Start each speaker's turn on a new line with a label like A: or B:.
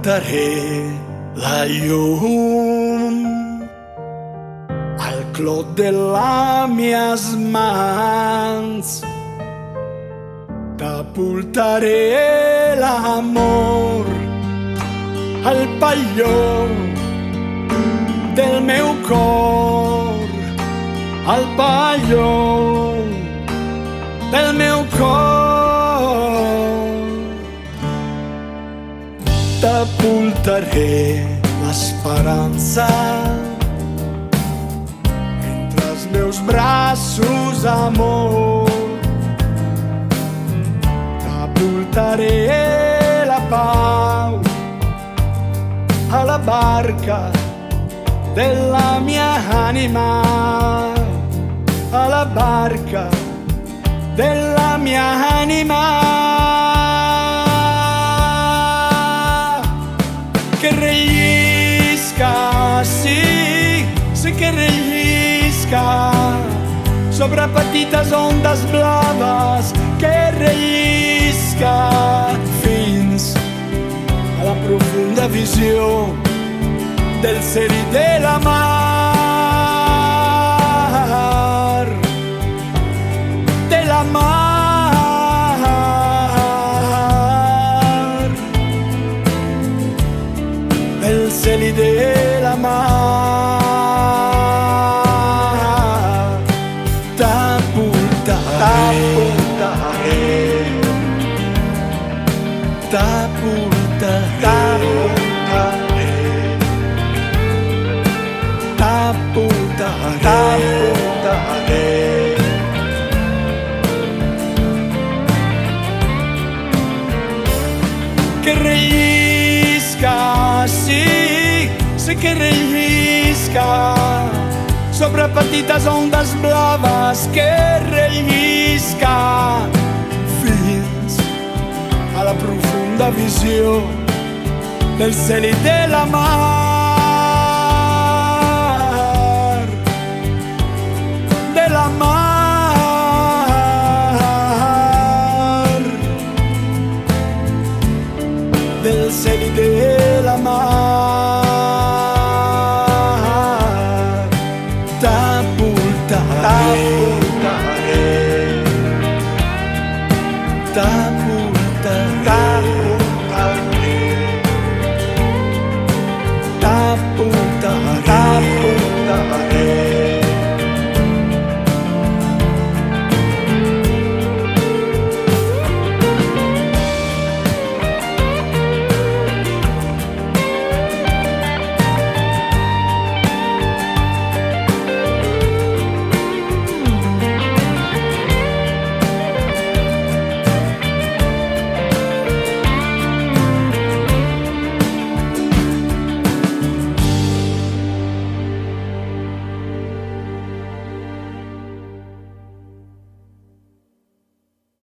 A: portaré la llum al clot de les meves mans. T'aportaré l'amor al palló del meu cor, al palló del meu cor. T'aportaré l'esperança entre els meus braços, amor. T'aportaré la pau a la barca della mia anima, a la barca della mia anima. Che regnisca, sì, sì che regnisca sopra petites ondes blaves, que rellisca fins a la profunda visió del cel i de la mar, de la mar, del cel i de la mar. T'aportaré que rellisca, sí, sí que rellisca sobre petites ondes blaves, que rellisca fins a la profunda visió del cel i de la mar, de la mar, del cel i de la mar. T'aportaré.